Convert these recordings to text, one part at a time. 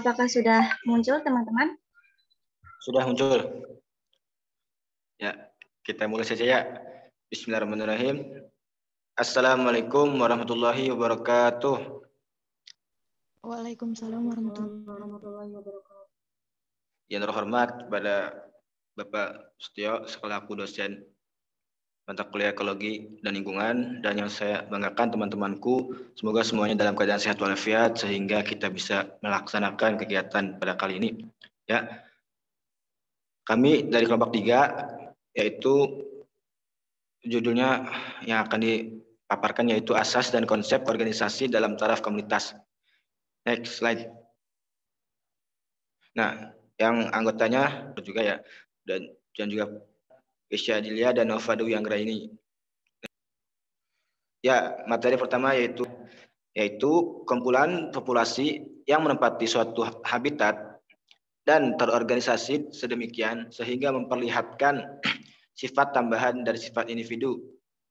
Apakah sudah muncul, teman-teman? Sudah muncul. Ya, kita mulai saja ya. Bismillahirrahmanirrahim. Assalamualaikum warahmatullahi wabarakatuh. Waalaikumsalam warahmatullahi wabarakatuh. Yang terhormat kepada Bapak Setio selaku dosen mata kuliah ekologi dan lingkungan, dan yang saya banggakan teman-temanku, semoga semuanya dalam keadaan sehat walafiat sehingga kita bisa melaksanakan kegiatan pada kali ini. Ya, kami dari kelompok 3, yaitu judulnya yang akan dipaparkan yaitu asas dan konsep organisasi dalam taraf komunitas. Next slide. Nah, yang anggotanya juga ya, dan juga Kesha Dilia dan Nova Dewi Anggraini. Ya, materi pertama yaitu kumpulan populasi yang menempati suatu habitat dan terorganisasi sedemikian sehingga memperlihatkan sifat tambahan dari sifat individu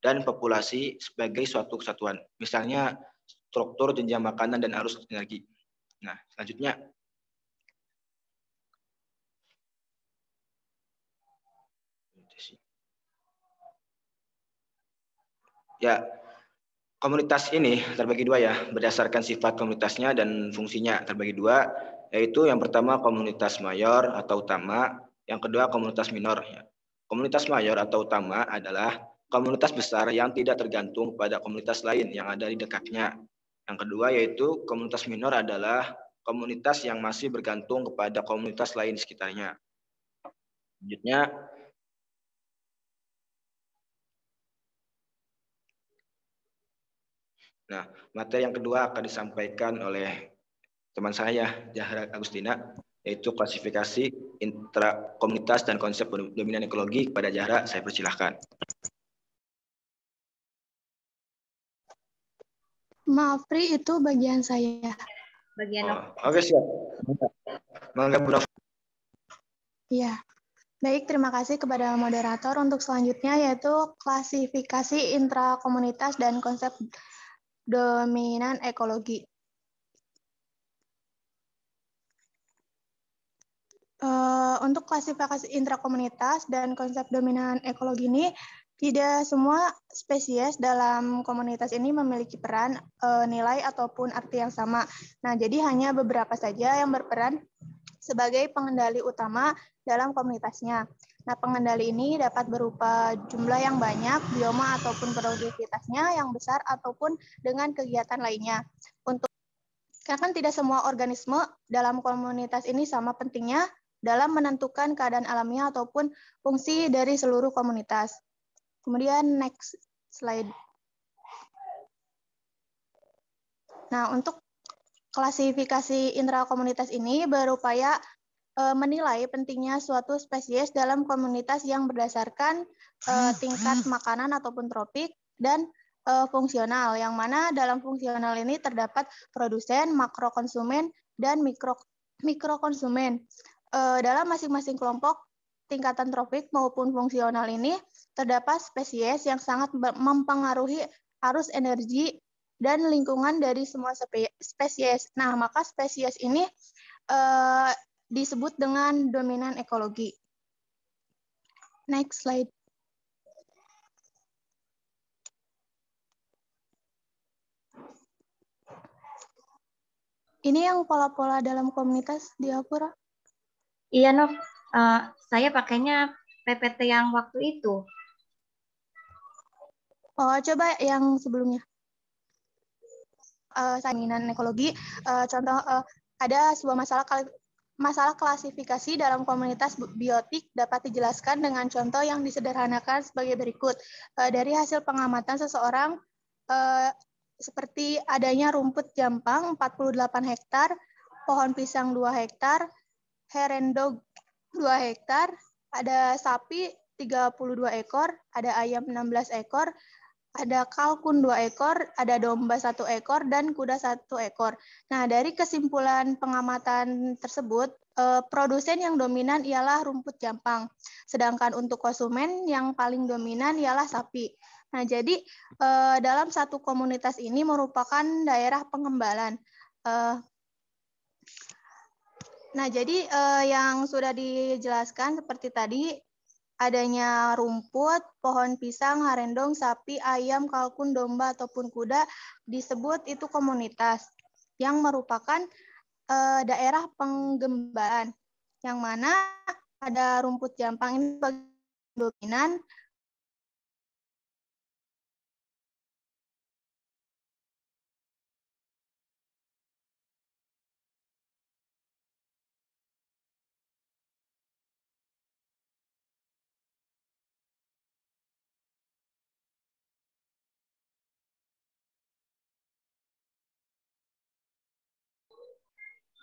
dan populasi sebagai suatu kesatuan. Misalnya struktur jenjang makanan dan arus energi. Nah, selanjutnya. Ya, komunitas ini terbagi dua ya, berdasarkan sifat komunitasnya dan fungsinya terbagi dua, yaitu yang pertama komunitas mayor atau utama, yang kedua komunitas minor. Komunitas mayor atau utama adalah komunitas besar yang tidak tergantung pada komunitas lain yang ada di dekatnya. Yang kedua yaitu komunitas minor adalah komunitas yang masih bergantung kepada komunitas lain di sekitarnya. Selanjutnya, nah, materi yang kedua akan disampaikan oleh teman saya, Zahra Agustina, yaitu klasifikasi intrakomunitas dan konsep dominan ekologi. Kepada Zahra, saya persilahkan. Maaf, Pri, itu bagian saya. Bagian Oke, siap. Mangga, Bu Nova. Iya. Baik, terima kasih kepada moderator. Untuk selanjutnya yaitu klasifikasi intrakomunitas dan konsep dominan ekologi. Untuk klasifikasi intrakomunitas dan konsep dominan ekologi ini, tidak semua spesies dalam komunitas ini memiliki peran, nilai, ataupun arti yang sama. Nah, jadi hanya beberapa saja yang berperan sebagai pengendali utama dalam komunitasnya. Nah, pengendali ini dapat berupa jumlah yang banyak, bioma ataupun produktivitasnya yang besar, ataupun dengan kegiatan lainnya. Karena kan tidak semua organisme dalam komunitas ini sama pentingnya dalam menentukan keadaan alamiah ataupun fungsi dari seluruh komunitas. Kemudian next slide. Nah, untuk klasifikasi intrakomunitas ini berupaya menilai pentingnya suatu spesies dalam komunitas yang berdasarkan tingkat makanan ataupun tropik dan fungsional, yang mana dalam fungsional ini terdapat produsen, makrokonsumen, dan mikrokonsumen. Dalam masing-masing kelompok tingkatan tropik maupun fungsional ini terdapat spesies yang sangat mempengaruhi arus energi dan lingkungan dari semua spesies. Nah, maka spesies ini disebut dengan dominan ekologi. Next slide. Ini yang pola-pola dalam komunitas di Apura. Iya, Nov. Saya pakainya PPT yang waktu itu. Oh, coba yang sebelumnya. Dominan ekologi, contoh ada sebuah masalah klasifikasi dalam komunitas biotik dapat dijelaskan dengan contoh yang disederhanakan sebagai berikut. Dari hasil pengamatan seseorang, seperti adanya rumput jampang 48 hektar, pohon pisang 2 hektar, herendog 2 hektar, ada sapi 32 ekor, ada ayam 16 ekor, ada kalkun 2 ekor, ada domba 1 ekor, dan kuda 1 ekor. Nah, dari kesimpulan pengamatan tersebut, produsen yang dominan ialah rumput jampang, sedangkan untuk konsumen yang paling dominan ialah sapi. Nah, jadi dalam satu komunitas ini merupakan daerah pengembalan. Nah, jadi yang sudah dijelaskan seperti tadi, adanya rumput, pohon pisang, harendong, sapi, ayam, kalkun, domba, ataupun kuda disebut itu komunitas yang merupakan daerah penggembaan, yang mana ada rumput jampang ini sebagai dominan.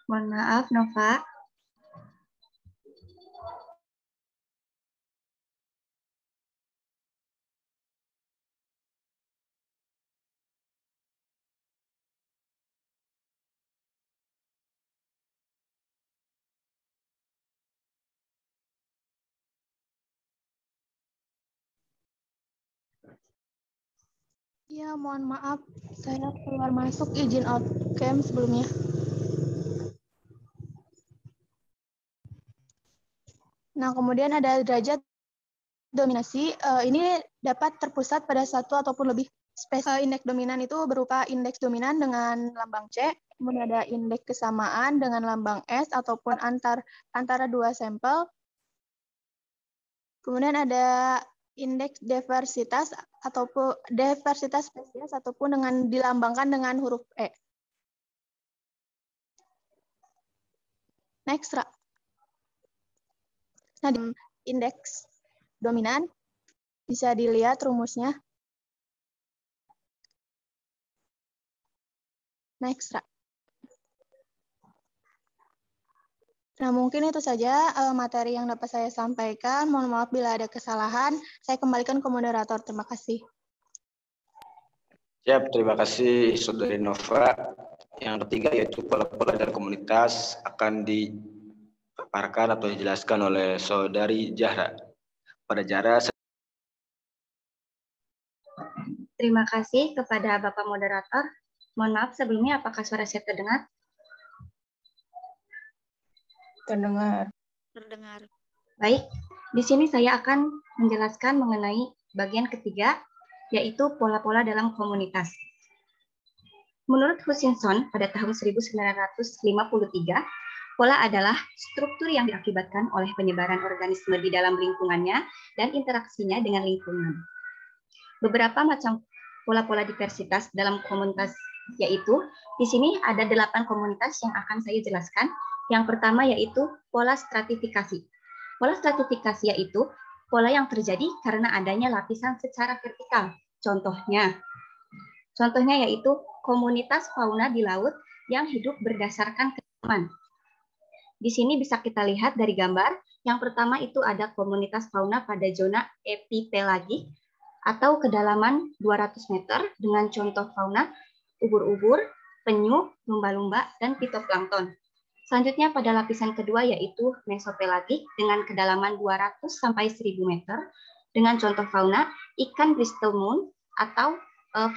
Mohon maaf, Nova. Ya, mohon maaf, saya keluar masuk, izin out cam sebelumnya. Nah, kemudian ada derajat dominasi. Ini dapat terpusat pada satu ataupun lebih spesies. Indeks dominan itu berupa indeks dominan dengan lambang C, kemudian ada indeks kesamaan dengan lambang S ataupun antara dua sampel. Kemudian ada indeks diversitas ataupun diversitas spesies ataupun dengan dilambangkan dengan huruf E. Next, Ra. Nah, di indeks dominan bisa dilihat rumusnya. Next, Ra. Nah, mungkin itu saja materi yang dapat saya sampaikan. Mohon maaf bila ada kesalahan. Saya kembalikan ke moderator. Terima kasih. Siap, terima kasih Saudari Nova. Yang ketiga yaitu pola-pola dan komunitas akan dipaparkan atau dijelaskan oleh Saudari Zahra. Pada Zahra. Terima kasih kepada Bapak Moderator. Mohon maaf sebelumnya, apakah suara saya terdengar? Terdengar. Terdengar. Baik, di sini saya akan menjelaskan mengenai bagian ketiga, yaitu pola-pola dalam komunitas. Menurut Hutchinson pada tahun 1953, pola adalah struktur yang diakibatkan oleh penyebaran organisme di dalam lingkungannya dan interaksinya dengan lingkungan. Beberapa macam pola-pola diversitas dalam komunitas yaitu, di sini ada 8 komunitas yang akan saya jelaskan. Yang pertama yaitu pola stratifikasi. Pola stratifikasi yaitu pola yang terjadi karena adanya lapisan secara vertikal. Contohnya yaitu komunitas fauna di laut yang hidup berdasarkan kedalaman. Di sini bisa kita lihat dari gambar. Yang pertama itu ada komunitas fauna pada zona epipelagik atau kedalaman 200 meter dengan contoh fauna ubur-ubur, penyu, lumba-lumba, dan fitoplankton. Selanjutnya pada lapisan kedua yaitu mesopelagik dengan kedalaman 200 sampai 1000 meter dengan contoh fauna ikan bristol moon atau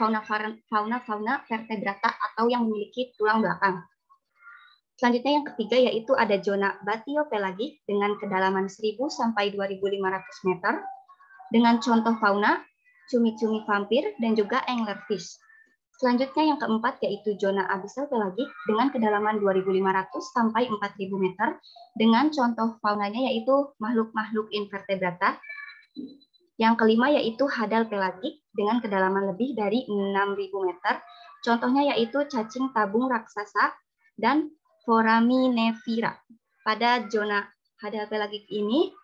fauna vertebrata atau yang memiliki tulang belakang. Selanjutnya yang ketiga yaitu ada zona batiopelagik dengan kedalaman 1000 sampai 2500 meter dengan contoh fauna cumi-cumi vampir dan juga anglerfish. Selanjutnya yang keempat yaitu zona abyssal pelagik dengan kedalaman 2.500 sampai 4.000 meter dengan contoh faunanya yaitu makhluk-makhluk invertebrata. Yang kelima yaitu hadal pelagik dengan kedalaman lebih dari 6.000 meter. Contohnya yaitu cacing tabung raksasa dan foraminifera. Pada zona hadal pelagik ini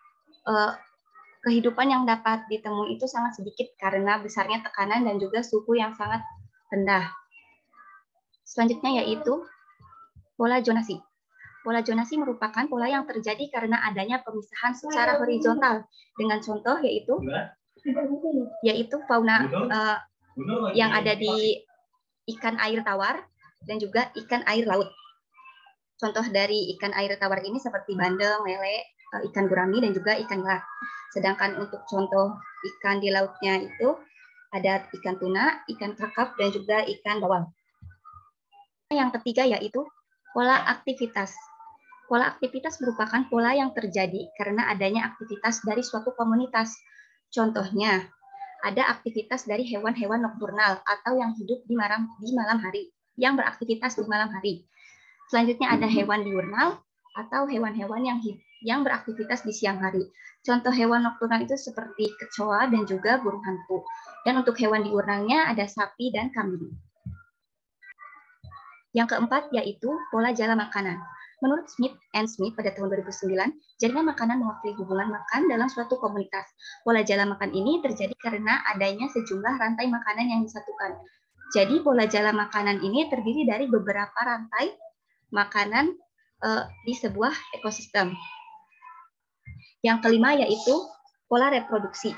kehidupan yang dapat ditemui itu sangat sedikit karena besarnya tekanan dan juga suhu yang sangat rendah. Selanjutnya yaitu pola zonasi. Pola zonasi merupakan pola yang terjadi karena adanya pemisahan secara horizontal dengan contoh yaitu fauna yang ada di ikan air tawar dan juga ikan air laut. Contoh dari ikan air tawar ini seperti bandeng, lele, ikan gurami dan juga ikan nila. Sedangkan untuk contoh ikan di lautnya itu ada ikan tuna, ikan kakap, dan juga ikan bawal. Yang ketiga yaitu pola aktivitas. Pola aktivitas merupakan pola yang terjadi karena adanya aktivitas dari suatu komunitas. Contohnya, ada aktivitas dari hewan-hewan nokturnal atau yang hidup di malam hari, yang beraktivitas di malam hari. Selanjutnya ada hewan diurnal atau hewan-hewan yang beraktivitas di siang hari. Contoh hewan nokturnal itu seperti kecoa dan juga burung hantu. Dan untuk hewan diurnalnya ada sapi dan kambing. Yang keempat yaitu pola jala makanan. Menurut Smith pada tahun 2009, jaringan makanan mewakili hubungan makan dalam suatu komunitas. Pola jala makan ini terjadi karena adanya sejumlah rantai makanan yang disatukan. Jadi pola jala makanan ini terdiri dari beberapa rantai makanan di sebuah ekosistem. Yang kelima yaitu pola reproduksi.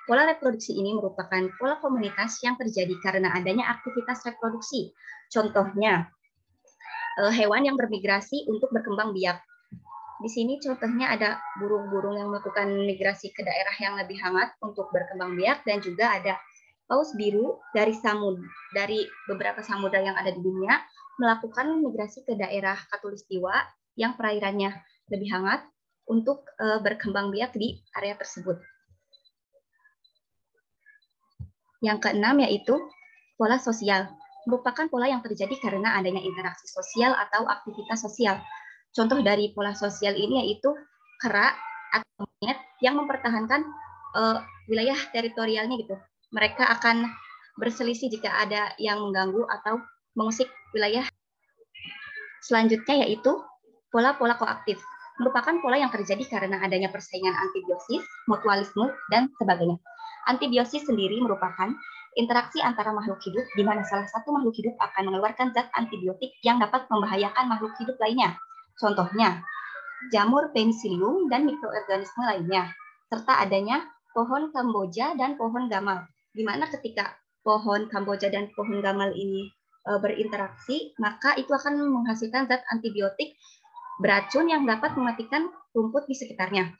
Pola reproduksi ini merupakan pola komunitas yang terjadi karena adanya aktivitas reproduksi. Contohnya, hewan yang bermigrasi untuk berkembang biak. Di sini contohnya ada burung-burung yang melakukan migrasi ke daerah yang lebih hangat untuk berkembang biak, dan juga ada paus biru dari beberapa samudra yang ada di dunia melakukan migrasi ke daerah Khatulistiwa yang perairannya lebih hangat untuk berkembang biak di area tersebut. Yang keenam yaitu pola sosial. Merupakan pola yang terjadi karena adanya interaksi sosial atau aktivitas sosial. Contoh dari pola sosial ini yaitu kera atau monyet yang mempertahankan wilayah teritorialnya gitu. Mereka akan berselisih jika ada yang mengganggu atau mengusik wilayah. Selanjutnya yaitu pola-pola koaktif. Merupakan pola yang terjadi karena adanya persaingan antibiosis, mutualisme, dan sebagainya. Antibiosis sendiri merupakan interaksi antara makhluk hidup di mana salah satu makhluk hidup akan mengeluarkan zat antibiotik yang dapat membahayakan makhluk hidup lainnya. Contohnya, jamur penicillium dan mikroorganisme lainnya, serta adanya pohon Kamboja dan pohon gamal, di mana ketika pohon Kamboja dan pohon gamal ini berinteraksi, maka itu akan menghasilkan zat antibiotik beracun yang dapat mematikan rumput di sekitarnya.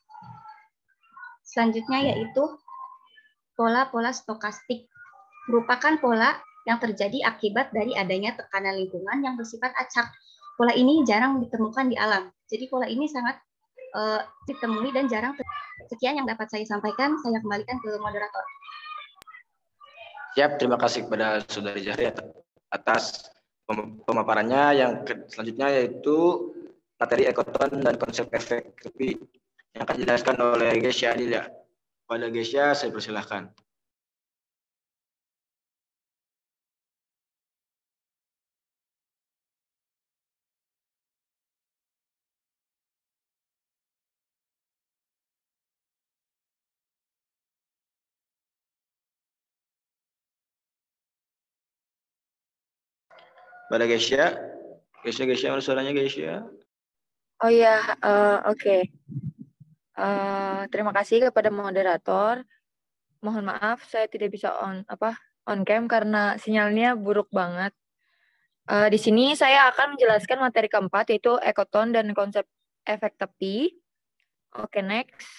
Selanjutnya yaitu pola-pola stokastik. Merupakan pola yang terjadi akibat dari adanya tekanan lingkungan yang bersifat acak. Pola ini jarang ditemukan di alam. Jadi pola ini sangat ditemui dan jarang. Sekian yang dapat saya sampaikan. Saya kembalikan ke moderator. Siap, terima kasih kepada Saudari Zahri atas pemaparannya. Yang selanjutnya yaitu materi ekoton dan konsep efek tepi yang akan dijelaskan oleh Gesya Adila. Pada Gesya, saya persilahkan. Pada Gesya, mana suaranya Gesya? Oh ya, oke. Terima kasih kepada moderator. Mohon maaf, saya tidak bisa on cam karena sinyalnya buruk banget. Di sini saya akan menjelaskan materi keempat, yaitu ekoton dan konsep efek tepi. Oke, next.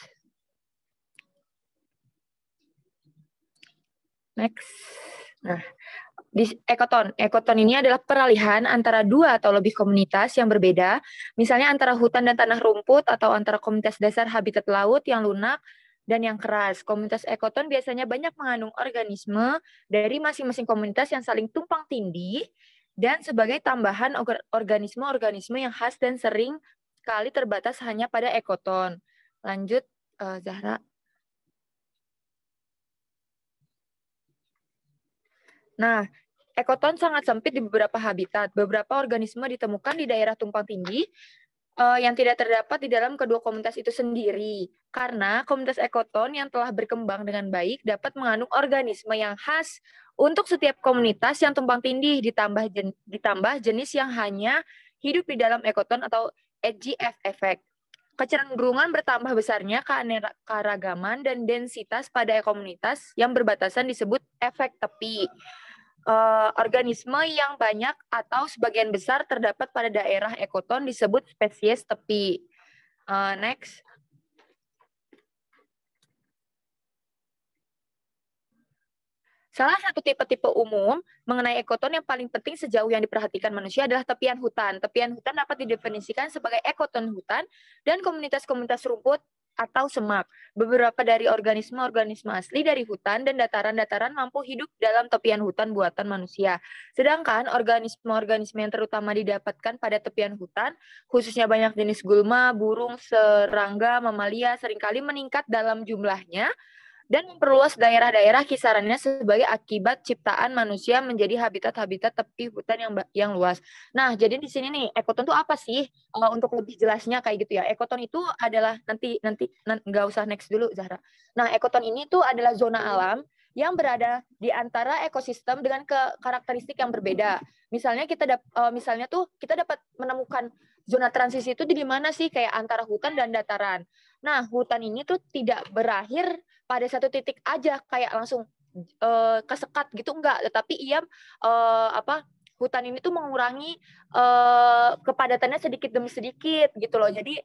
Nah, di ekoton ini adalah peralihan antara dua atau lebih komunitas yang berbeda, misalnya antara hutan dan tanah rumput atau antara komunitas dasar habitat laut yang lunak dan yang keras. Komunitas ekoton biasanya banyak mengandung organisme dari masing-masing komunitas yang saling tumpang tindih dan sebagai tambahan organisme-organisme yang khas dan sering kali terbatas hanya pada ekoton. Lanjut, Zahra. Nah, ekoton sangat sempit di beberapa habitat. Beberapa organisme ditemukan di daerah tumpang tindih yang tidak terdapat di dalam kedua komunitas itu sendiri. Karena komunitas ekoton yang telah berkembang dengan baik dapat mengandung organisme yang khas untuk setiap komunitas yang tumpang tindih, ditambah jenis yang hanya hidup di dalam ekoton atau EGF effect. Kecenderungan bertambah besarnya keanekaragaman dan densitas pada komunitas yang berbatasan disebut efek tepi. Organisme yang banyak atau sebagian besar terdapat pada daerah ekoton disebut spesies tepi. Next. Salah satu tipe-tipe umum mengenai ekoton yang paling penting sejauh yang diperhatikan manusia adalah tepian hutan. Tepian hutan dapat didefinisikan sebagai ekoton hutan dan komunitas-komunitas rumput atau semak. Beberapa dari organisme-organisme asli dari hutan dan dataran-dataran mampu hidup dalam tepian hutan buatan manusia. Sedangkan organisme-organisme yang terutama didapatkan pada tepian hutan, khususnya banyak jenis gulma, burung, serangga, mamalia, seringkali meningkat dalam jumlahnya dan memperluas daerah-daerah kisarannya sebagai akibat ciptaan manusia menjadi habitat-habitat tepi hutan yang luas. Nah, jadi di sini nih, ekoton itu apa sih? Untuk lebih jelasnya kayak gitu ya. Ekoton itu adalah nanti nggak usah next dulu, Zahra. Nah, ekoton ini tuh adalah zona alam yang berada di antara ekosistem dengan karakteristik yang berbeda. Misalnya misalnya tuh kita dapat menemukan zona transisi itu di mana sih, kayak antara hutan dan dataran. Nah, hutan ini tuh tidak berakhir pada satu titik aja kayak langsung kesekat gitu, enggak, tetapi ia hutan ini tuh mengurangi kepadatannya sedikit demi sedikit gitu loh. Jadi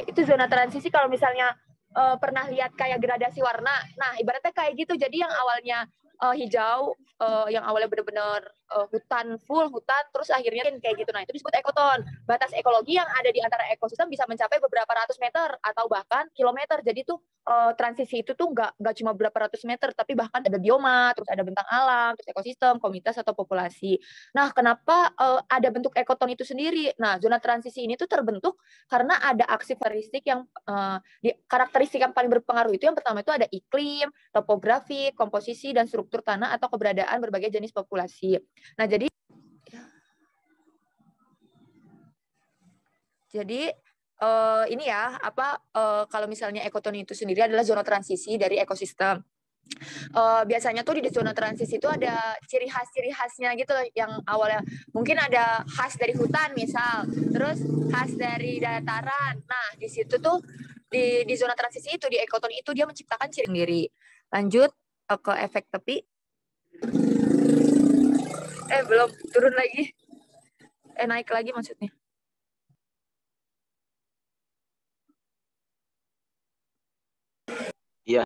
itu zona transisi. Kalau misalnya pernah lihat kayak gradasi warna, nah ibaratnya kayak gitu. Jadi yang awalnya hijau, yang awalnya benar-benar hutan, full hutan, terus akhirnya kayak gitu. Nah, itu disebut ekoton. Batas ekologi yang ada di antara ekosistem bisa mencapai beberapa ratus meter atau bahkan kilometer. Jadi tuh transisi itu tuh nggak cuma beberapa ratus meter, tapi bahkan ada bioma, terus ada bentang alam, terus ekosistem, komunitas atau populasi. Nah, kenapa ada bentuk ekoton itu sendiri? Nah, zona transisi ini tuh terbentuk karena ada aksi karakteristik yang karakteristik yang paling berpengaruh itu yang pertama itu ada iklim, topografi, komposisi, dan struktur tanah atau keberadaan berbagai jenis populasi. Nah, jadi ini ya, kalau misalnya ekoton itu sendiri adalah zona transisi dari ekosistem. Biasanya tuh di zona transisi itu ada ciri khasnya gitu loh, yang awalnya mungkin ada khas dari hutan misal, terus khas dari dataran. Nah, di situ tuh di zona transisi itu, di ekoton itu dia menciptakan ciri sendiri. Lanjut ke efek tepi. Belum turun lagi. Naik lagi maksudnya. Iya.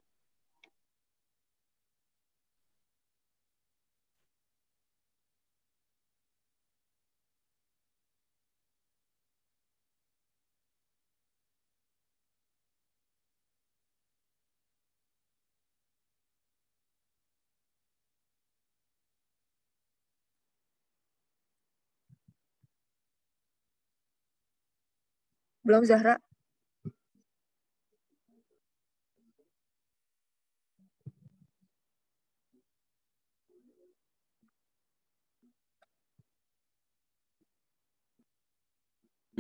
Belum, Zahra.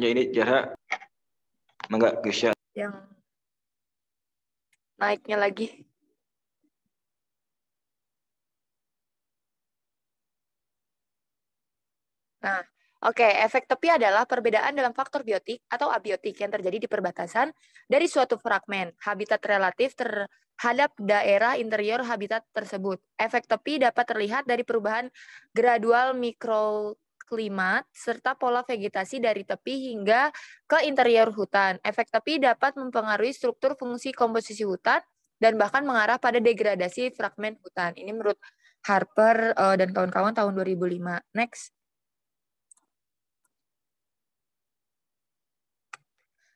Ya, ini Zahra. Mangga, Gusya. Yang naiknya lagi. Nah, oke, efek tepi adalah perbedaan dalam faktor biotik atau abiotik yang terjadi di perbatasan dari suatu fragmen habitat relatif terhadap daerah interior habitat tersebut. Efek tepi dapat terlihat dari perubahan gradual mikroklimat serta pola vegetasi dari tepi hingga ke interior hutan. Efek tepi dapat mempengaruhi struktur fungsi komposisi hutan dan bahkan mengarah pada degradasi fragmen hutan. Ini menurut Harper dan kawan-kawan tahun 2005. Next.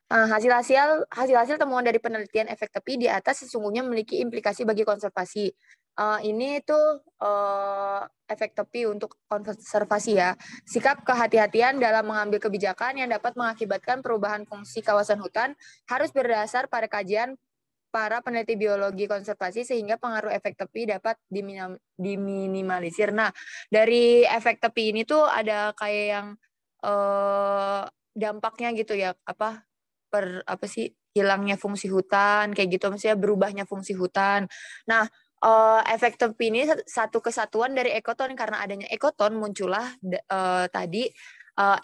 Hasil-hasil temuan dari penelitian efek tepi di atas sesungguhnya memiliki implikasi bagi konservasi. Ini tuh efek tepi untuk konservasi ya. Sikap kehati-hatian dalam mengambil kebijakan yang dapat mengakibatkan perubahan fungsi kawasan hutan harus berdasar pada kajian para peneliti biologi konservasi sehingga pengaruh efek tepi dapat diminimalisir. Nah, dari efek tepi ini tuh ada kayak yang dampaknya gitu ya, hilangnya fungsi hutan kayak gitu, maksudnya berubahnya fungsi hutan. Nah, efek tepi ini satu kesatuan dari ekoton. Karena adanya ekoton muncullah tadi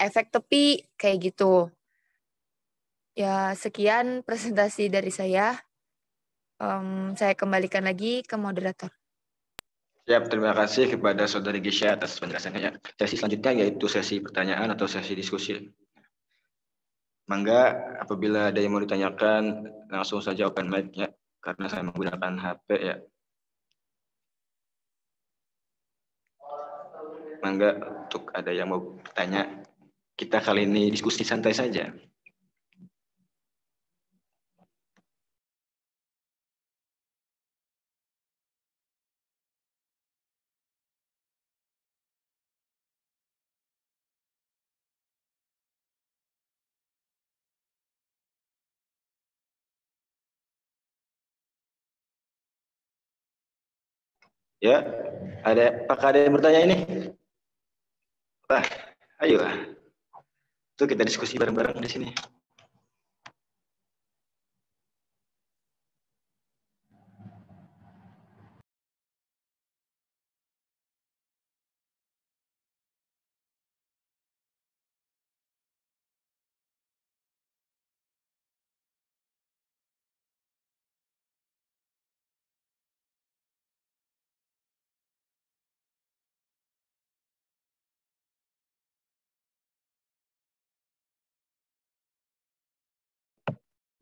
efek tepi kayak gitu. Ya, sekian presentasi dari saya. Saya kembalikan lagi ke moderator. Siap, terima kasih kepada Saudari Gisya atas penjelasannya. Sesi selanjutnya yaitu sesi pertanyaan atau sesi diskusi. Mangga, apabila ada yang mau ditanyakan, langsung saja open mic ya, karena saya menggunakan HP ya. mangga untuk ada yang mau bertanya. Kita kali ini diskusi santai saja. Ya, apakah ada yang bertanya ini? Wah, ayo. Itu kita diskusi bareng-bareng di sini.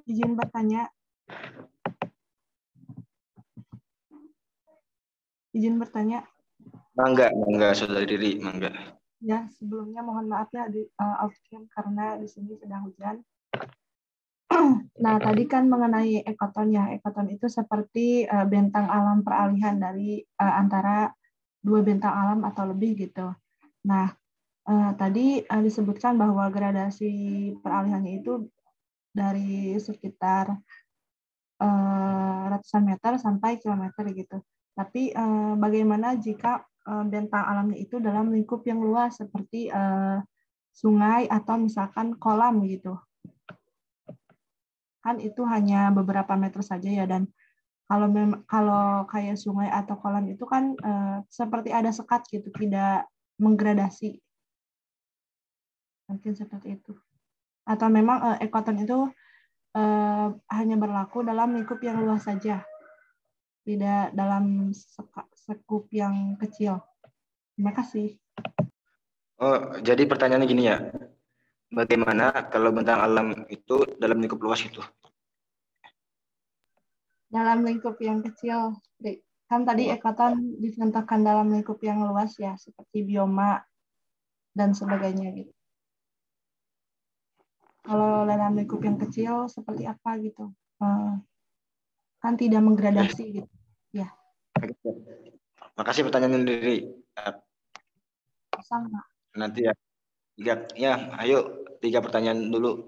Izin bertanya. Izin bertanya. Mangga, saudari Riri, mangga. Ya, sebelumnya mohon maaf ya di off-cam karena di sini sedang hujan. Nah, tadi kan mengenai ekoton ya. Ekoton itu seperti bentang alam peralihan dari antara dua bentang alam atau lebih gitu. Nah, tadi disebutkan bahwa gradasi peralihannya itu dari sekitar ratusan meter sampai kilometer gitu. Tapi bagaimana jika bentang alamnya itu dalam lingkup yang luas seperti sungai atau misalkan kolam gitu? Kan itu hanya beberapa meter saja ya, dan kalau kayak sungai atau kolam itu kan seperti ada sekat gitu, tidak menggradasi. Mungkin seperti itu. Atau memang ekoton itu hanya berlaku dalam lingkup yang luas saja, tidak dalam sekup yang kecil. Terima kasih. Oh, jadi pertanyaannya gini ya. Bagaimana kalau bentang alam itu dalam lingkup luas itu? Dalam lingkup yang kecil, kan tadi ekoton dicontohkan dalam lingkup yang luas ya, seperti bioma dan sebagainya gitu. Kalau dalam lingkup yang kecil seperti apa gitu? Kan tidak menggradasi gitu. Ya. Makasih pertanyaan Riri. Sama. Nanti ya, ayo 3 pertanyaan dulu.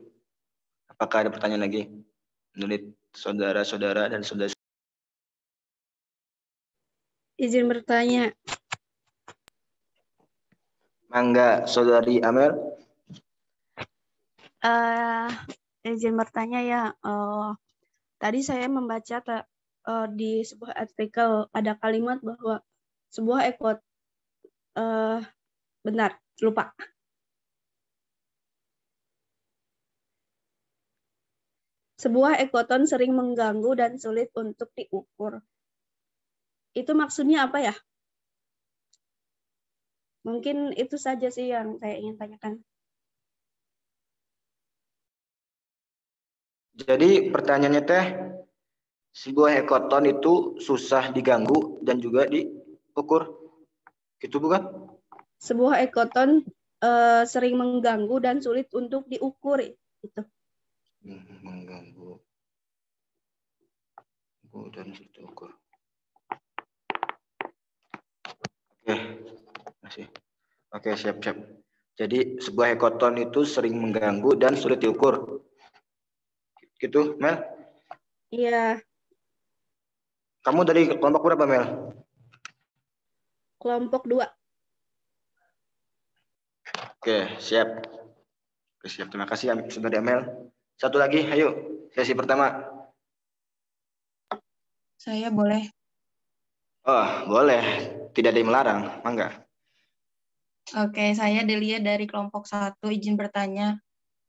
Apakah ada pertanyaan lagi? Menurut saudara-saudara dan saudara. Izin bertanya. Mangga, saudari Amel. Izin bertanya ya. Tadi saya membaca di sebuah artikel ada kalimat bahwa sebuah benar, lupa. Sebuah ekoton sering mengganggu dan sulit untuk diukur. Itu maksudnya apa ya? Mungkin itu saja sih yang saya ingin tanyakan. Jadi pertanyaannya teh, sebuah ekoton itu susah diganggu dan juga diukur, gitu bukan? Sebuah ekoton sering mengganggu dan sulit untuk diukur, gitu. Mengganggu dan sulit diukur. Oke, masih. Oke, siap. Jadi sebuah ekoton itu sering mengganggu dan sulit diukur. Gitu, Mel? Iya. Kamu dari kelompok berapa, Mel? Kelompok 2. Oke, siap. Oke, siap. Terima kasih, Saudari Amel. Satu lagi, ayo. Sesi pertama. Saya boleh. Oh, boleh. Tidak ada yang melarang. Mangga. Oke, saya Delia dari kelompok 1. Izin bertanya.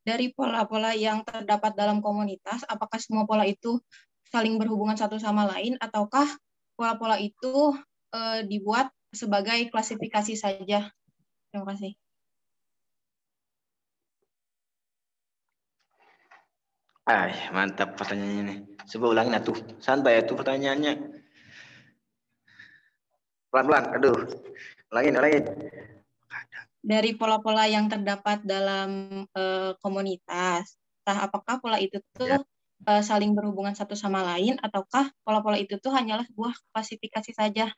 Dari pola-pola yang terdapat dalam komunitas, apakah semua pola itu saling berhubungan satu sama lain, ataukah pola-pola itu dibuat sebagai klasifikasi saja? Terima kasih. Mantap pertanyaannya nih. Coba ulangin atuh. Santai itu pertanyaannya. Pelan-pelan. Aduh. Ulangin. dari pola-pola yang terdapat dalam komunitas. Entah apakah pola itu tuh saling berhubungan satu sama lain, ataukah pola-pola itu tuh hanyalah sebuah klasifikasi saja.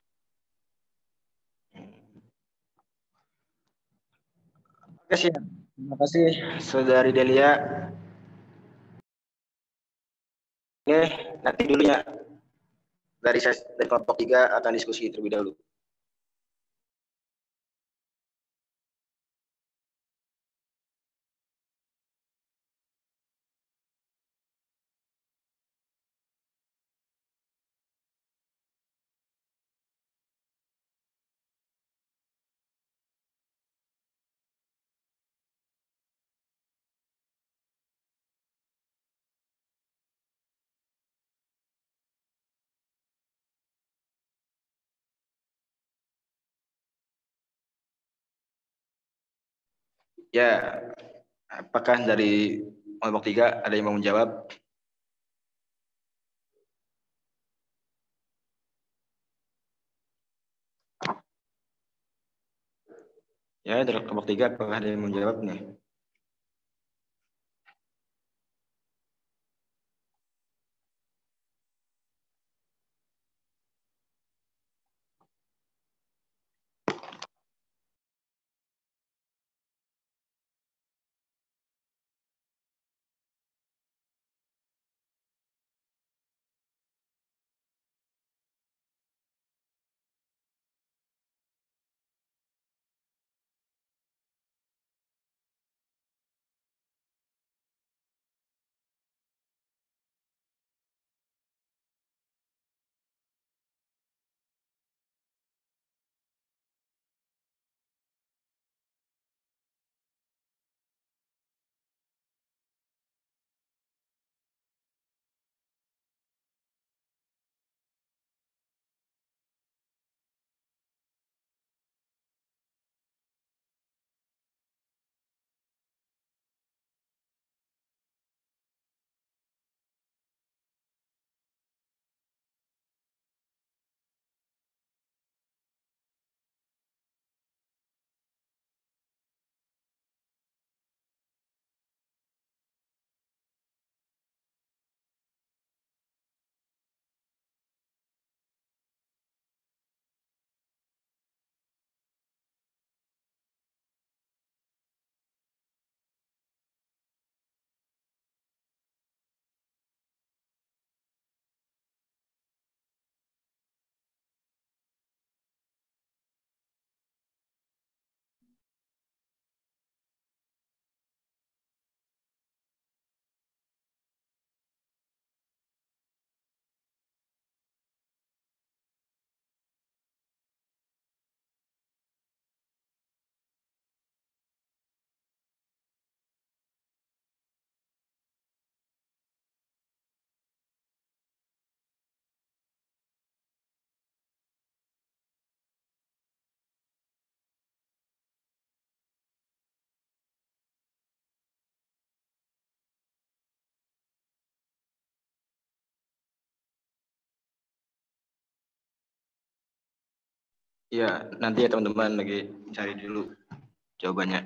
Oke, siap. Terima kasih, Saudari Delia. Oke, nanti dulu ya. Dari kelompok 3 akan diskusi terlebih dahulu. Ya, apakah dari kelompok 3 ada yang mau menjawab? Ya, dari kelompok 3 apakah ada yang mau menjawab nih? Ya, nanti ya teman-teman lagi cari dulu jawabannya.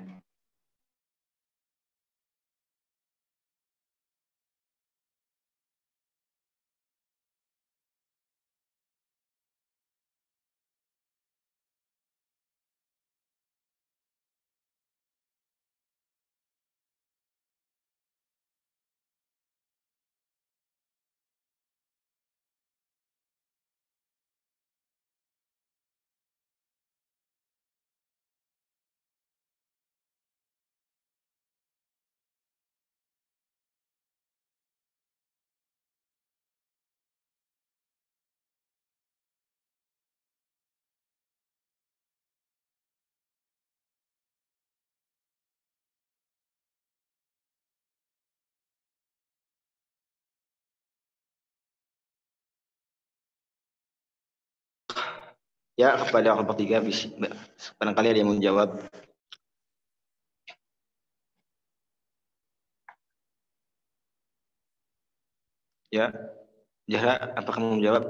Ya, kepada kelompok 3 barangkali ada yang mau menjawab. Ya, Zahra, apakah mau menjawab?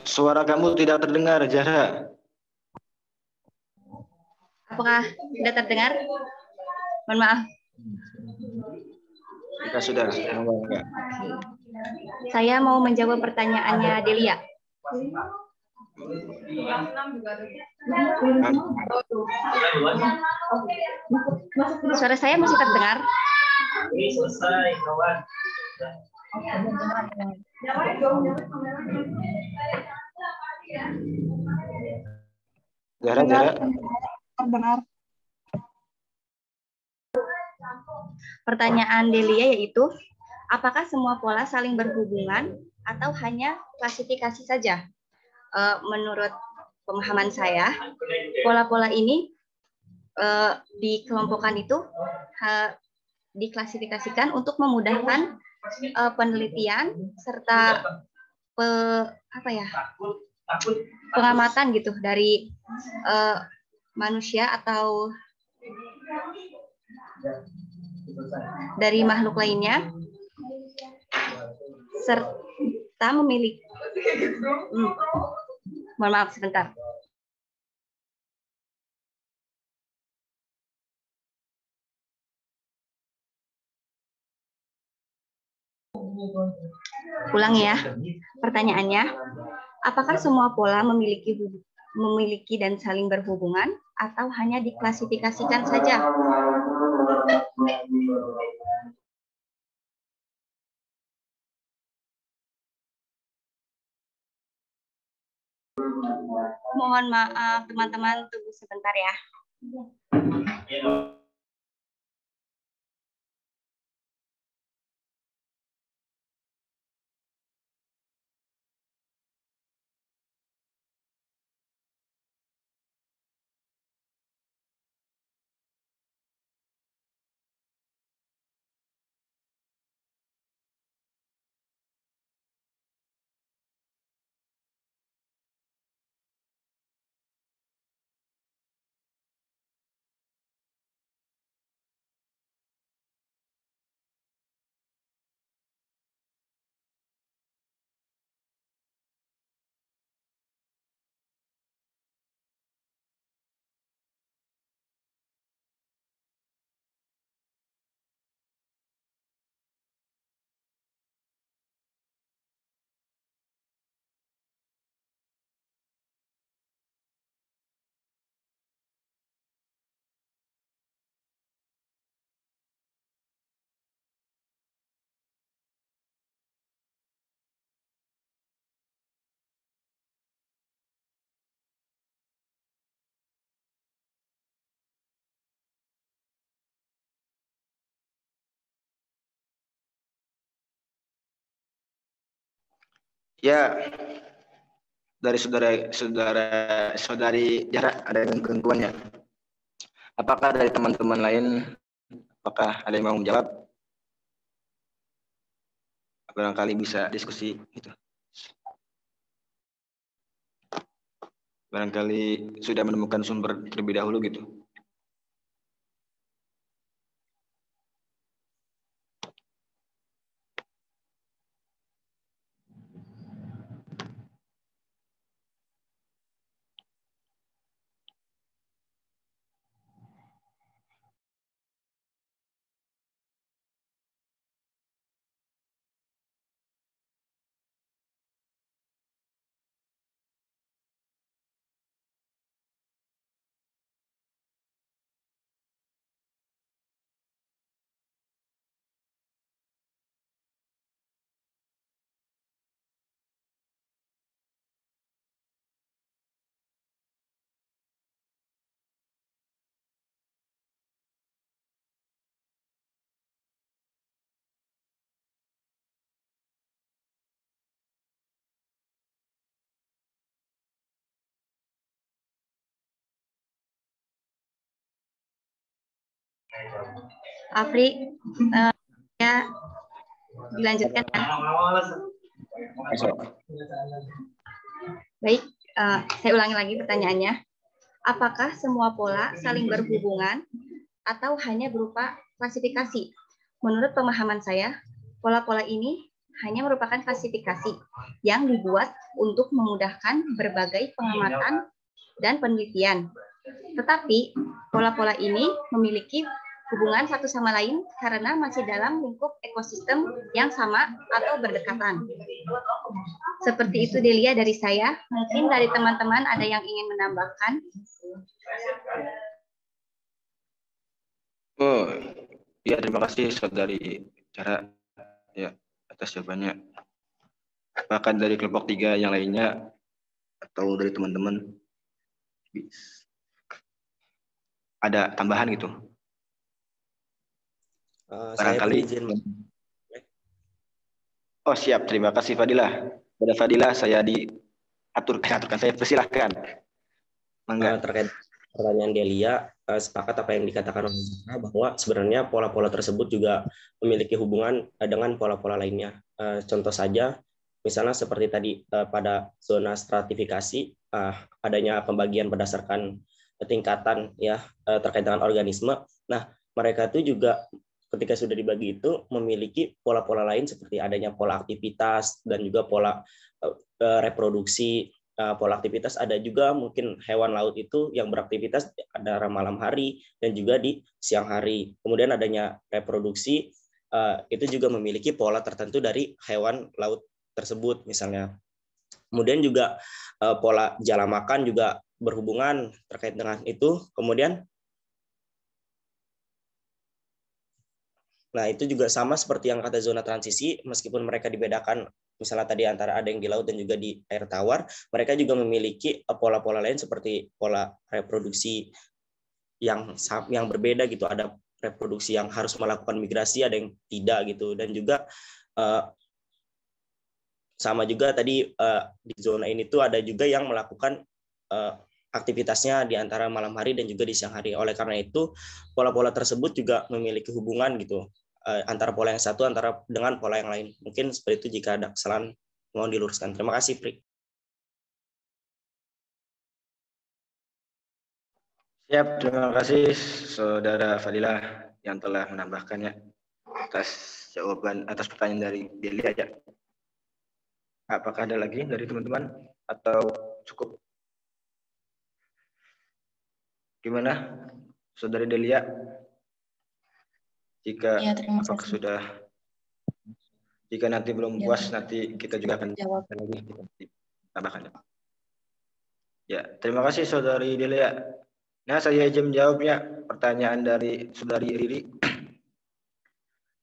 Suara kamu tidak terdengar, Zahra. Apakah tidak terdengar? Mohon maaf. Kita sudah. Saya mau menjawab pertanyaannya Delia. Suara saya masih terdengar? Zahra. Terdengar. Pertanyaan Delia yaitu, apakah semua pola saling berhubungan atau hanya klasifikasi saja? Menurut pemahaman saya, pola-pola ini dikelompokkan itu diklasifikasikan untuk memudahkan penelitian serta pengamatan gitu dari manusia atau dari makhluk lainnya, serta memiliki mohon maaf sebentar. Ulang ya. Pertanyaannya, apakah semua pola memiliki dan saling berhubungan atau hanya diklasifikasikan saja? Mohon maaf teman-teman, tunggu sebentar ya. Ya, dari saudari Zahra ada gangguannya. Apakah dari teman-teman lain, apakah ada yang mau menjawab? Barangkali bisa diskusi gitu. Barangkali sudah menemukan sumber terlebih dahulu gitu. Afri, ya dilanjutkan. Baik, saya ulangi lagi pertanyaannya. Apakah semua pola saling berhubungan atau hanya berupa klasifikasi? Menurut pemahaman saya, pola-pola ini hanya merupakan klasifikasi yang dibuat untuk memudahkan berbagai pengamatan dan penelitian. Tetapi pola-pola ini memiliki hubungan satu sama lain karena masih dalam lingkup ekosistem yang sama atau berdekatan. Seperti itu Delia dari saya. Mungkin dari teman-teman ada yang ingin menambahkan. Oh, ya terima kasih Saudari Cara ya atas jawabannya. Bahkan dari kelompok 3 yang lainnya atau dari teman-teman ada tambahan gitu? Barangkali. Oh siap, terima kasih Fadilah. Pada Fadilah saya diaturkan, saya persilahkan. Terkait pertanyaan Delia, sepakat apa yang dikatakan oleh Zahra bahwa sebenarnya pola-pola tersebut juga memiliki hubungan dengan pola-pola lainnya. Contoh saja, misalnya seperti tadi pada zona stratifikasi, adanya pembagian berdasarkan tingkatan ya terkait dengan organisme. Nah, mereka itu juga ketika sudah dibagi itu memiliki pola-pola lain seperti adanya pola aktivitas dan juga pola reproduksi. Pola aktivitas ada juga mungkin hewan laut itu yang beraktivitas ada malam hari dan juga di siang hari. Kemudian adanya reproduksi itu juga memiliki pola tertentu dari hewan laut tersebut misalnya. Kemudian juga pola jala makan juga berhubungan terkait dengan itu. Kemudian nah, itu juga sama seperti yang kata zona transisi, meskipun mereka dibedakan, misalnya tadi antara ada yang di laut dan juga di air tawar, mereka juga memiliki pola-pola lain seperti pola reproduksi yang berbeda gitu. Ada reproduksi yang harus melakukan migrasi, ada yang tidak gitu. Dan juga sama juga tadi di zona ini tuh ada juga yang melakukan aktivitasnya di antara malam hari dan juga di siang hari. Oleh karena itu, pola-pola tersebut juga memiliki hubungan gitu antara pola yang satu dengan pola yang lain. Mungkin seperti itu jika ada kesalahan mohon diluruskan. Terima kasih, Pri. Siap, terima kasih Saudara Fadilah yang telah menambahkannya atas jawaban atas pertanyaan dari Delia ya. Apakah ada lagi dari teman-teman atau cukup? Gimana, Saudari Delia? Jika ya, terima apakah kasih. sudah, jika nanti belum puas, nanti kita juga akan jawab lagi tambahkan. Ya, terima kasih Saudari Delia. Nah, saya izin menjawabnya pertanyaan dari Saudari Riri.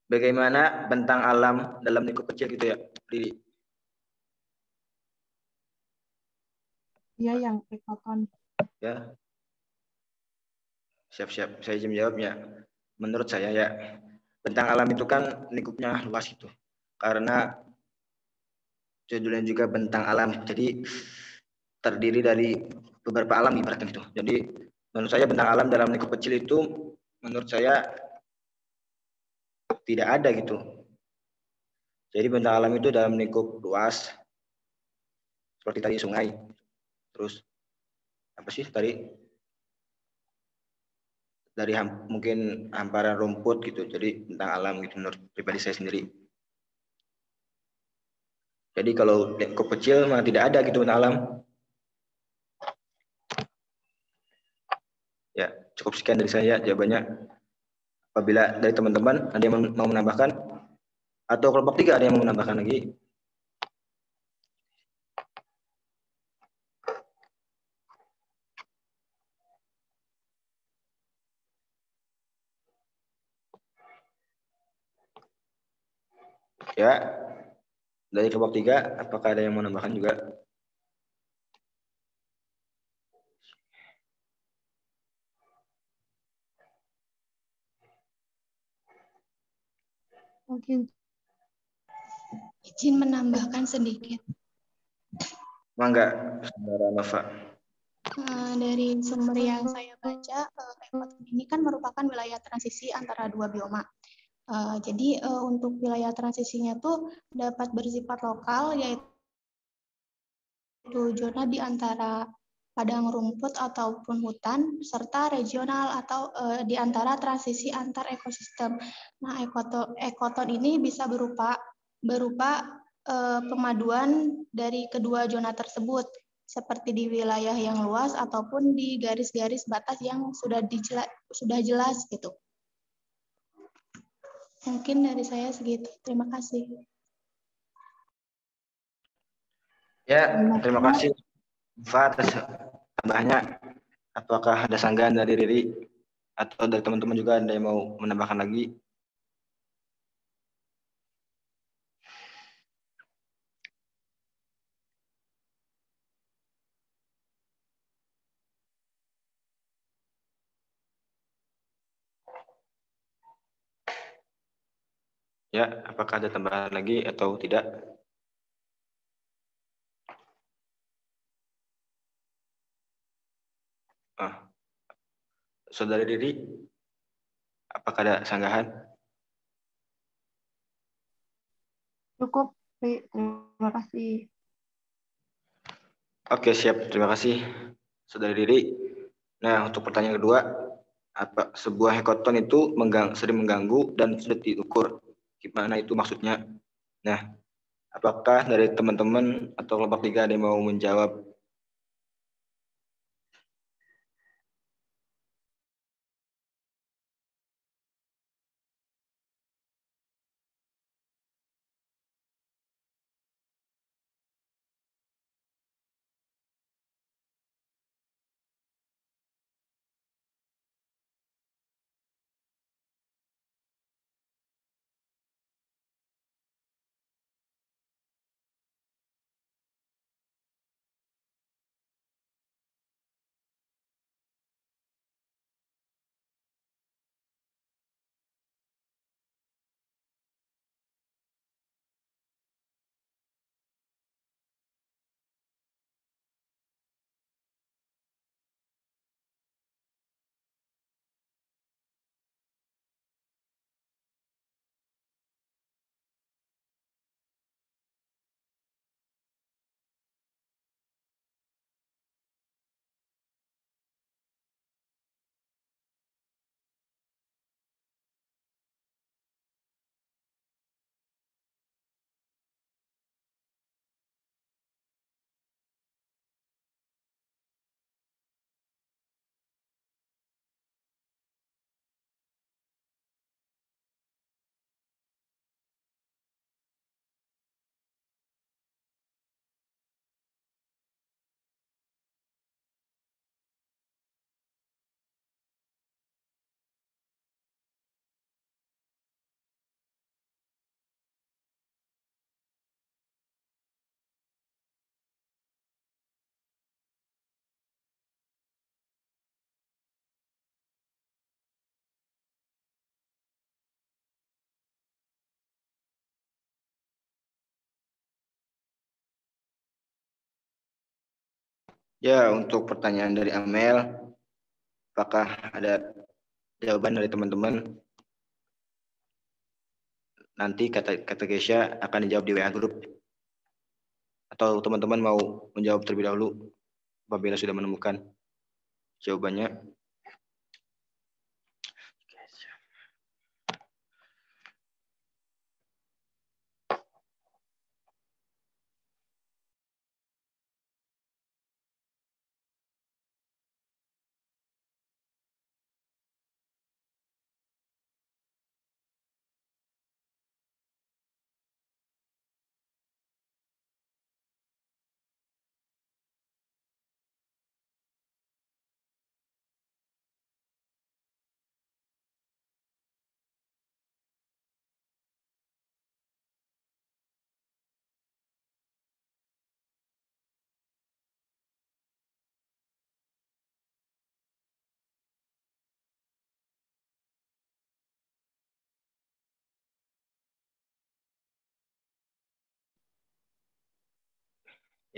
Bagaimana bentang alam dalam lingkup kecil gitu ya, Riri? Iya, yang ekoton. Ya. Siap-siap, saya izin menjawabnya. Menurut saya ya, bentang alam itu kan lingkupnya luas itu. Karena judulnya juga bentang alam, jadi terdiri dari beberapa alam ibaratnya gitu. Jadi menurut saya bentang alam dalam lingkup kecil itu menurut saya tidak ada gitu. Jadi bentang alam itu dalam lingkup luas seperti tadi sungai. Terus apa sih tadi? Dari mungkin hamparan rumput gitu. Jadi bentang alam gitu menurut pribadi saya sendiri. Jadi kalau lingkup kecil memang tidak ada gitu bentang alam. Ya, cukup sekian dari saya jawabannya. Apabila dari teman-teman ada yang mau menambahkan atau kelompok 3 ada yang mau menambahkan lagi. Ya, dari kelompok 3 apakah ada yang mau menambahkan juga? Mungkin izin menambahkan sedikit. Mangga, Saudara Nova. Dari sumber yang saya baca, ekoton ini kan merupakan wilayah transisi antara dua bioma. Jadi untuk wilayah transisinya tuh dapat bersifat lokal, yaitu zona di antara padang rumput ataupun hutan, serta regional atau di antara transisi antar ekosistem. Nah, ekoton ini bisa berupa berupa pemaduan dari kedua zona tersebut, seperti di wilayah yang luas ataupun di garis-garis batas yang sudah jelas gitu. Mungkin dari saya segitu. Terima kasih. Ya, terima kasih Fa atas tambahnya. Apakah ada sanggahan dari Riri atau dari teman-teman juga ada yang mau menambahkan lagi? Ya, apakah ada tambahan lagi atau tidak? Saudari Riri, apakah ada sanggahan? Cukup, terima kasih. Oke, siap. Terima kasih, Saudari Riri. Nah, untuk pertanyaan kedua, sebuah hackathon itu sering mengganggu dan sulit diukur. Gimana itu maksudnya? Nah, apakah dari teman-teman atau kelompok 3 ada yang mau menjawab? Ya, untuk pertanyaan dari Amel, apakah ada jawaban dari teman-teman? Nanti kata Gesya akan dijawab di WA Group. Atau teman-teman mau menjawab terlebih dahulu apabila sudah menemukan jawabannya?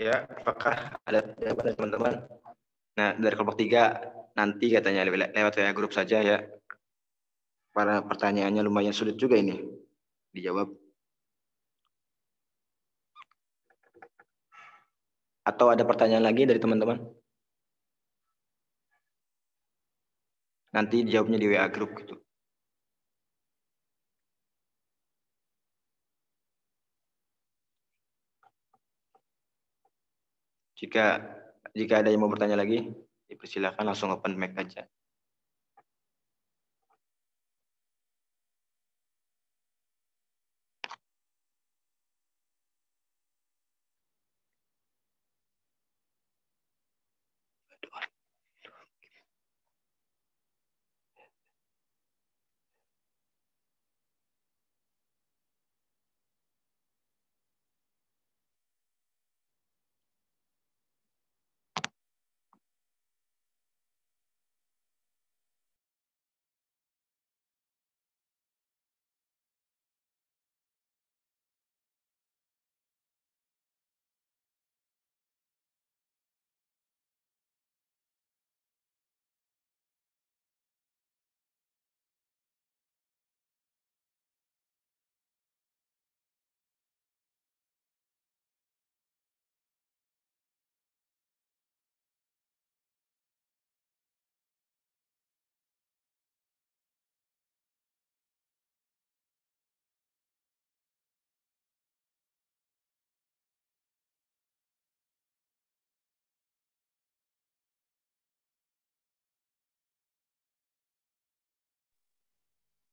Ya, apakah ada jawaban dari teman-teman? Nah, dari kelompok 3 nanti katanya lewat WA Group saja ya. Para pertanyaannya lumayan sulit juga ini dijawab. Atau ada pertanyaan lagi dari teman-teman? Nanti dijawabnya di WA Group gitu. Jika ada yang mau bertanya lagi, dipersilakan langsung open mic aja.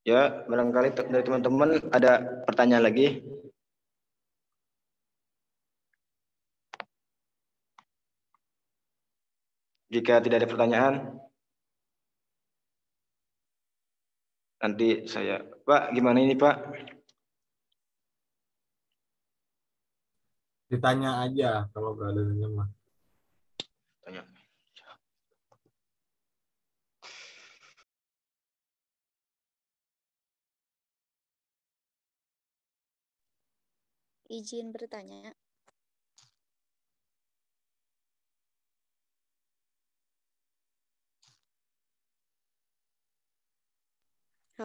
Ya, barangkali dari teman-teman ada pertanyaan lagi. Jika tidak ada pertanyaan, nanti saya, Pak, gimana ini Pak? Ditanya aja kalau nggak ada mah. Tanya. Izin bertanya.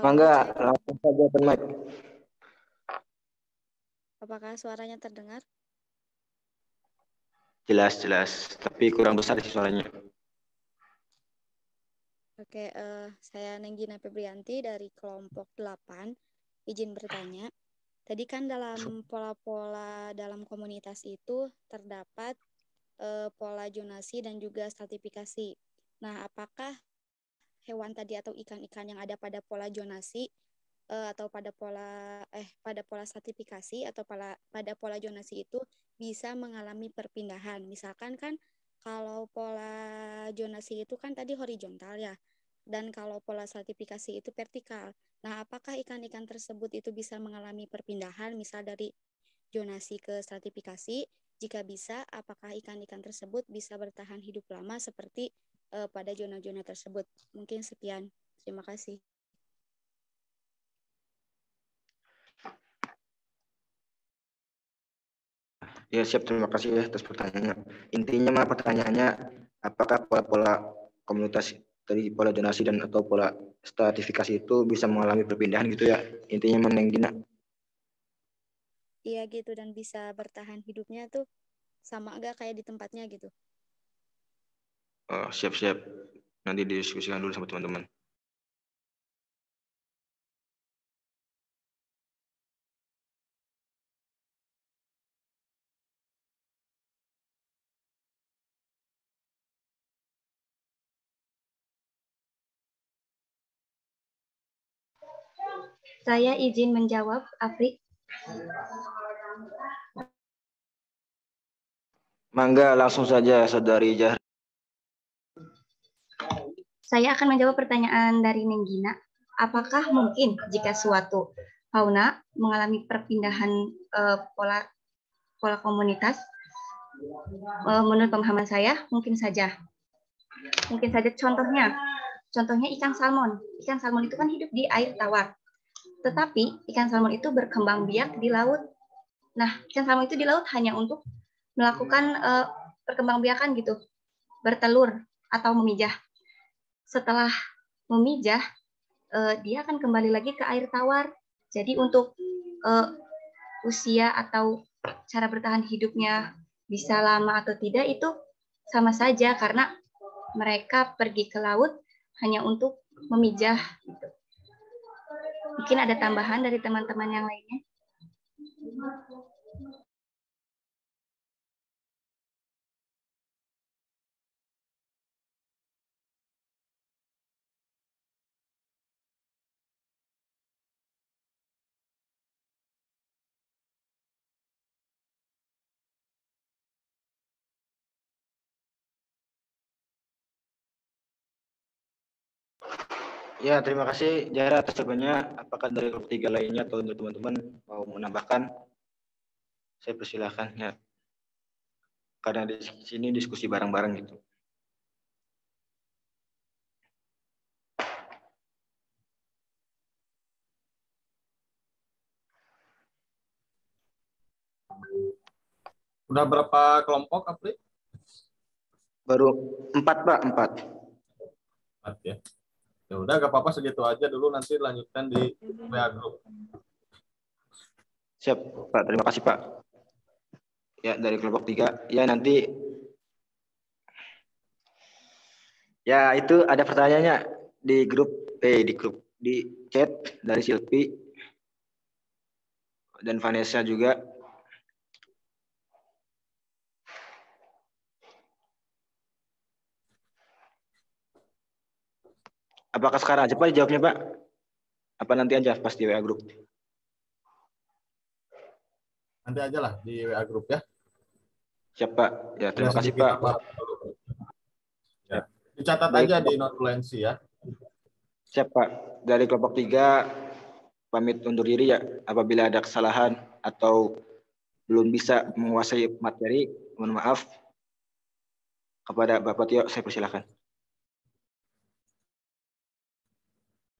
Mangga, langsung saja open mic. Apakah suaranya terdengar? Jelas, tapi kurang besar sih suaranya. Oke, saya Nenggina Febrianti dari kelompok 8. Izin bertanya. Tadi kan dalam pola-pola dalam komunitas itu terdapat pola zonasi dan juga stratifikasi. Nah, apakah hewan tadi atau ikan-ikan yang ada pada pola zonasi atau pada pola stratifikasi atau pada pola zonasi itu bisa mengalami perpindahan. Misalkan kan kalau pola zonasi itu kan tadi horizontal ya, dan kalau pola stratifikasi itu vertikal. Nah, apakah ikan-ikan tersebut itu bisa mengalami perpindahan, misal dari zonasi ke stratifikasi? Jika bisa, apakah ikan-ikan tersebut bisa bertahan hidup lama seperti pada zona-zona tersebut? Mungkin sekian. Terima kasih. Ya siap, terima kasih ya atas pertanyaannya. Intinya mah pertanyaannya, apakah pola-pola komunitas dari pola zonasi dan atau pola stratifikasi itu bisa mengalami perpindahan gitu ya? Intinya Meneng Gina. Iya gitu, dan bisa bertahan hidupnya tuh sama agak kayak di tempatnya gitu. Oh, siap. Nanti didiskusikan dulu sama teman-teman. Saya izin menjawab, Afrik. Mangga, langsung saja Saudari Jahri. Saya akan menjawab pertanyaan dari Nenggina. Apakah mungkin jika suatu fauna mengalami perpindahan pola komunitas? Menurut pemahaman saya, mungkin saja. Contohnya ikan salmon. Ikan salmon itu kan hidup di air tawar. Tetapi ikan salmon itu berkembang biak di laut. Nah, ikan salmon itu di laut hanya untuk melakukan perkembangbiakan gitu, bertelur atau memijah. Setelah memijah, dia akan kembali lagi ke air tawar. Jadi untuk usia atau cara bertahan hidupnya bisa lama atau tidak itu sama saja, karena mereka pergi ke laut hanya untuk memijah. Gitu. Mungkin ada tambahan dari teman-teman yang lainnya. Ya, terima kasih Jara atas jawabannya. Apakah dari kelompok 3 lainnya atau untuk teman-teman mau menambahkan? Saya persilahkan ya. Karena di sini diskusi bareng-bareng gitu. Udah berapa kelompok, Apri? Baru 4, Pak, 4. 4 ya. Ya udah, gak apa-apa segitu aja dulu, nanti lanjutkan di WA Group. Siap, Pak. Terima kasih, Pak. Ya, dari kelompok 3. Ya, nanti ya itu ada pertanyaannya di chat dari Silvi dan Vanessa juga. Apakah sekarang aja Pak dijawabnya, Pak? Apa nanti aja pas di WA Group? Nanti aja lah di WA Group ya. Siap, Pak. Ya, terima kasih, Pak. Ya. Dicatat Baik, aja di notulensi ya. Siap, Pak. Dari kelompok 3 pamit undur diri ya. Apabila ada kesalahan atau belum bisa menguasai materi, mohon maaf. Kepada Bapak Tio, saya persilakan.